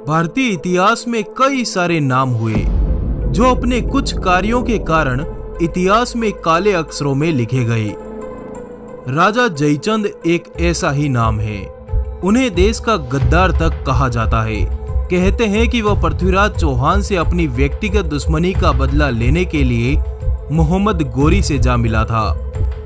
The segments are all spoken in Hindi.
भारतीय इतिहास में कई सारे नाम हुए जो अपने कुछ कार्यों के कारण इतिहास में काले अक्षरों में लिखे गए। राजा जयचंद एक ऐसा ही नाम है। उन्हें देश का गद्दार तक कहा जाता है। कहते हैं कि वह पृथ्वीराज चौहान से अपनी व्यक्तिगत दुश्मनी का बदला लेने के लिए मोहम्मद गोरी से जा मिला था।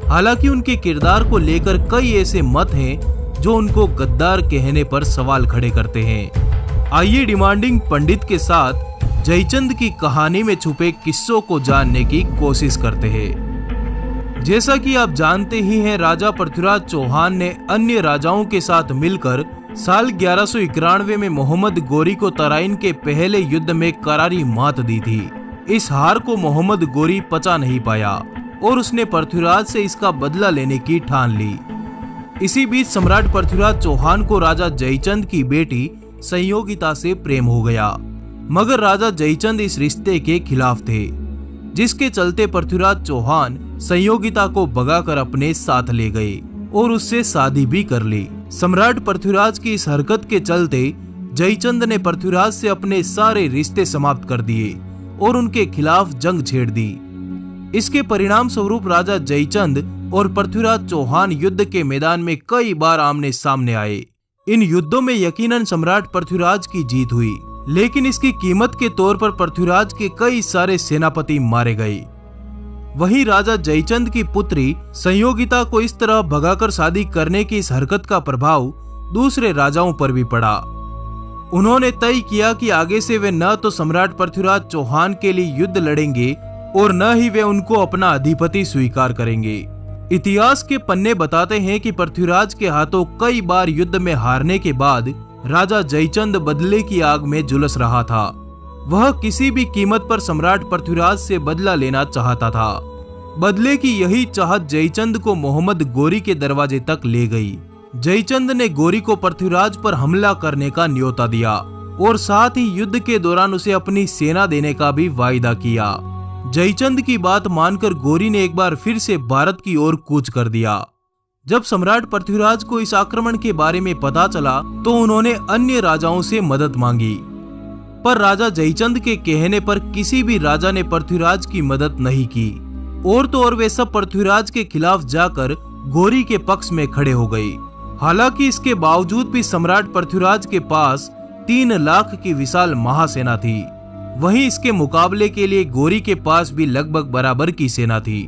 हालांकि उनके किरदार को लेकर कई ऐसे मत हैं जो उनको गद्दार कहने पर सवाल खड़े करते हैं। आइए डिमांडिंग पंडित के साथ जयचंद की कहानी में छुपे किस्सों को जानने की कोशिश करते हैं। जैसा कि आप जानते ही हैं, राजा पृथ्वीराज चौहान ने अन्य राजाओं के साथ मिलकर साल 1191 में मोहम्मद गोरी को तराइन के पहले युद्ध में करारी मात दी थी। इस हार को मोहम्मद गोरी पचा नहीं पाया और उसने पृथ्वीराज से इसका बदला लेने की ठान ली। इसी बीच सम्राट पृथ्वीराज चौहान को राजा जयचंद की बेटी संयोगिता से प्रेम हो गया, मगर राजा जयचंद इस रिश्ते के खिलाफ थे, जिसके चलते पृथ्वीराज चौहान संयोगिता को भगाकर अपने साथ ले गए और उससे शादी भी कर ली। सम्राट पृथ्वीराज की इस हरकत के चलते जयचंद ने पृथ्वीराज से अपने सारे रिश्ते समाप्त कर दिए और उनके खिलाफ जंग छेड़ दी। इसके परिणाम स्वरूप राजा जयचंद और पृथ्वीराज चौहान युद्ध के मैदान में कई बार आमने सामने आए। इन युद्धों में यकीनन सम्राट पृथ्वीराज की जीत हुई, लेकिन इसकी कीमत के तौर पर पृथ्वीराज के कई सारे सेनापति मारे गए। वहीं राजा जयचंद की पुत्री संयोगिता को इस तरह भगाकर शादी करने की इस हरकत का प्रभाव दूसरे राजाओं पर भी पड़ा। उन्होंने तय किया कि आगे से वे न तो सम्राट पृथ्वीराज चौहान के लिए युद्ध लड़ेंगे और न ही वे उनको अपना अधिपति स्वीकार करेंगे। इतिहास के पन्ने बताते हैं कि पृथ्वीराज के हाथों कई बार युद्ध में हारने के बाद राजा जयचंद बदले की आग में झुलस रहा था। वह किसी भी कीमत पर सम्राट पृथ्वीराज से बदला लेना चाहता था। बदले की यही चाहत जयचंद को मोहम्मद गोरी के दरवाजे तक ले गई। जयचंद ने गोरी को पृथ्वीराज पर हमला करने का न्योता दिया और साथ ही युद्ध के दौरान उसे अपनी सेना देने का भी वायदा किया। जयचंद की बात मानकर गोरी ने एक बार फिर से भारत की ओर कूच कर दिया। जब सम्राट पृथ्वीराज को इस आक्रमण के बारे में पता चला तो उन्होंने अन्य राजाओं से मदद मांगी, पर राजा जयचंद के कहने पर किसी भी राजा ने पृथ्वीराज की मदद नहीं की और तो और वे सब पृथ्वीराज के खिलाफ जाकर गोरी के पक्ष में खड़े हो गए। हालांकि इसके बावजूद भी सम्राट पृथ्वीराज के पास 3 लाख की विशाल महासेना थी। वहीं इसके मुकाबले के लिए गोरी के पास भी लगभग बराबर की सेना थी।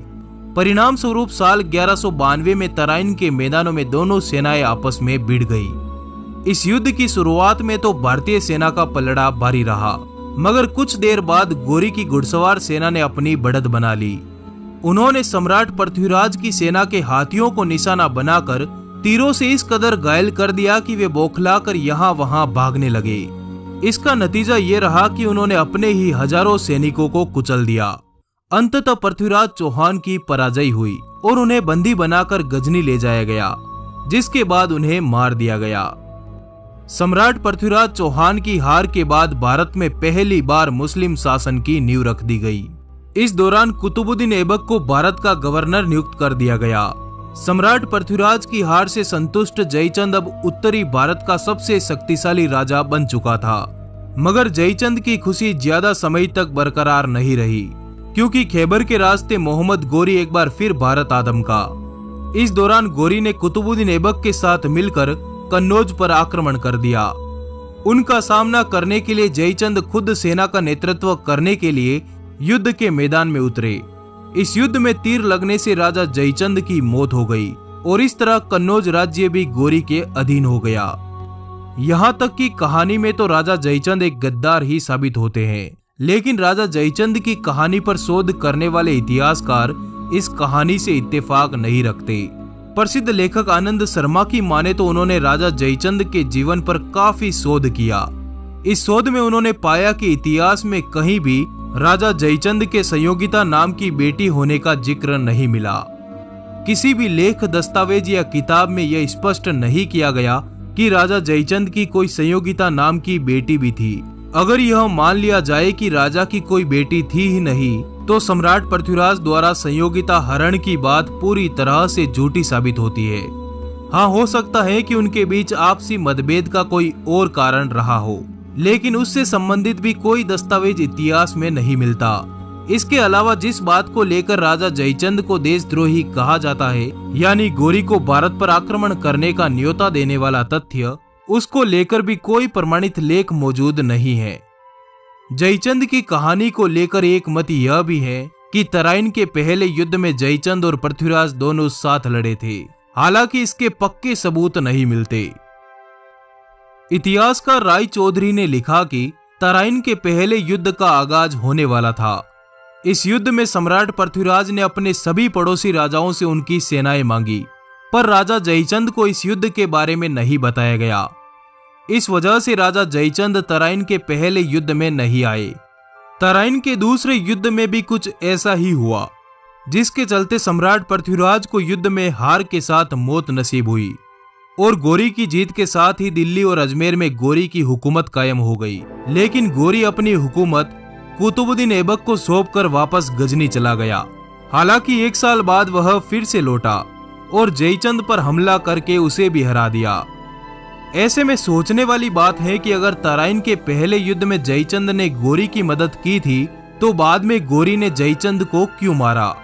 परिणाम स्वरूप साल 1192 में तराइन के मैदानों में दोनों सेनाएं आपस में भिड़ गई। इस युद्ध की शुरुआत में तो भारतीय सेना का पलड़ा भारी रहा, मगर कुछ देर बाद गोरी की घुड़सवार सेना ने अपनी बढ़त बना ली। उन्होंने सम्राट पृथ्वीराज की सेना के हाथियों को निशाना बनाकर तीरों से इस कदर घायल कर दिया कि वे बौखलाकर यहाँ वहां भागने लगे। इसका नतीजा ये रहा कि उन्होंने अपने ही हजारों सैनिकों को कुचल दिया। अंततः पृथ्वीराज चौहान की पराजय हुई और उन्हें बंदी बनाकर गजनी ले जाया गया, जिसके बाद उन्हें मार दिया गया। सम्राट पृथ्वीराज चौहान की हार के बाद भारत में पहली बार मुस्लिम शासन की नींव रख दी गई। इस दौरान कुतुबुद्दीन ऐबक को भारत का गवर्नर नियुक्त कर दिया गया। सम्राट पृथ्वीराज की हार से संतुष्ट जयचंद अब उत्तरी भारत का सबसे शक्तिशाली राजा बन चुका था, मगर जयचंद की खुशी ज्यादा समय तक बरकरार नहीं रही, क्योंकि खैबर के रास्ते मोहम्मद गोरी एक बार फिर भारत आ धमका। इस दौरान गोरी ने कुतुबुद्दीन ऐबक के साथ मिलकर कन्नौज पर आक्रमण कर दिया। उनका सामना करने के लिए जयचंद खुद सेना का नेतृत्व करने के लिए युद्ध के मैदान में उतरे। इस युद्ध में तीर लगने से राजा जयचंद की मौत हो गई और इस तरह कन्नौज राज्य भी गोरी के अधीन हो गया। यहाँ तक कि कहानी में तो राजा जयचंद एक गद्दार ही साबित होते हैं, लेकिन राजा जयचंद की कहानी पर शोध करने वाले इतिहासकार इस कहानी से इत्तेफाक नहीं रखते। प्रसिद्ध लेखक आनंद शर्मा की माने तो उन्होंने राजा जयचंद के जीवन पर काफी शोध किया। इस शोध में उन्होंने पाया कि इतिहास में कहीं भी राजा जयचंद के संयोगिता नाम की बेटी होने का जिक्र नहीं मिला। किसी भी लेख, दस्तावेज या किताब में यह स्पष्ट नहीं किया गया कि राजा जयचंद की कोई संयोगिता नाम की बेटी भी थी। अगर यह मान लिया जाए कि राजा की कोई बेटी थी ही नहीं, तो सम्राट पृथ्वीराज द्वारा संयोगिता हरण की बात पूरी तरह से झूठी साबित होती है। हाँ, हो सकता है कि उनके बीच आपसी मतभेद का कोई और कारण रहा हो, लेकिन उससे संबंधित भी कोई दस्तावेज इतिहास में नहीं मिलता। इसके अलावा जिस बात को लेकर राजा जयचंद को देशद्रोही कहा जाता है, यानी गोरी को भारत पर आक्रमण करने का न्योता देने वाला तथ्य, उसको लेकर भी कोई प्रमाणित लेख मौजूद नहीं है। जयचंद की कहानी को लेकर एक मत यह भी है कि तराइन के पहले युद्ध में जयचंद और पृथ्वीराज दोनों साथ लड़े थे। हालांकि इसके पक्के सबूत नहीं मिलते। इतिहासकार राय चौधरी ने लिखा कि तराइन के पहले युद्ध का आगाज होने वाला था। इस युद्ध में सम्राट पृथ्वीराज ने अपने सभी पड़ोसी राजाओं से उनकी सेनाएं मांगी, पर राजा जयचंद को इस युद्ध के बारे में नहीं बताया गया। इस वजह से राजा जयचंद तराइन के पहले युद्ध में नहीं आए। तराइन के दूसरे युद्ध में भी कुछ ऐसा ही हुआ, जिसके चलते सम्राट पृथ्वीराज को युद्ध में हार के साथ मौत नसीब हुई और गोरी की जीत के साथ ही दिल्ली और अजमेर में गोरी की हुकूमत कायम हो गई। लेकिन गोरी अपनी हुकूमत कुतुबुद्दीन ऐबक को सौंपकर वापस गजनी चला गया। हालांकि 1 साल बाद वह फिर से लौटा और जयचंद पर हमला करके उसे भी हरा दिया। ऐसे में सोचने वाली बात है कि अगर तराइन के पहले युद्ध में जयचंद ने गोरी की मदद की थी, तो बाद में गोरी ने जयचंद को क्यों मारा,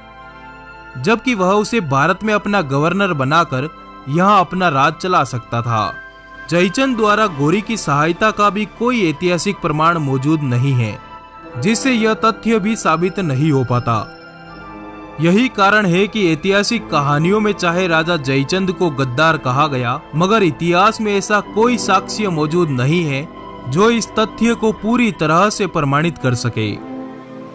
जबकि वह उसे भारत में अपना गवर्नर बनाकर यहाँ अपना राज चला सकता था। जयचंद द्वारा गोरी की सहायता का भी कोई ऐतिहासिक प्रमाण मौजूद नहीं है, जिससे यह तथ्य भी साबित नहीं हो पाता। यही कारण है कि ऐतिहासिक कहानियों में चाहे राजा जयचंद को गद्दार कहा गया, मगर इतिहास में ऐसा कोई साक्ष्य मौजूद नहीं है जो इस तथ्य को पूरी तरह से प्रमाणित कर सके।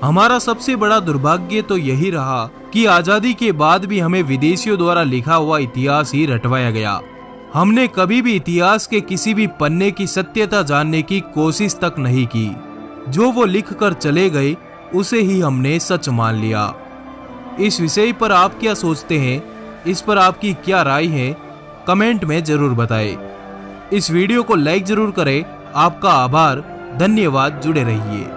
हमारा सबसे बड़ा दुर्भाग्य तो यही रहा कि आजादी के बाद भी हमें विदेशियों द्वारा लिखा हुआ इतिहास ही रटवाया गया। हमने कभी भी इतिहास के किसी भी पन्ने की सत्यता जानने की कोशिश तक नहीं की। जो वो लिख कर चले गए उसे ही हमने सच मान लिया। इस विषय पर आप क्या सोचते हैं, इस पर आपकी क्या राय है, कमेंट में जरूर बताएं। इस वीडियो को लाइक जरूर करें। आपका आभार, धन्यवाद, जुड़े रहिए।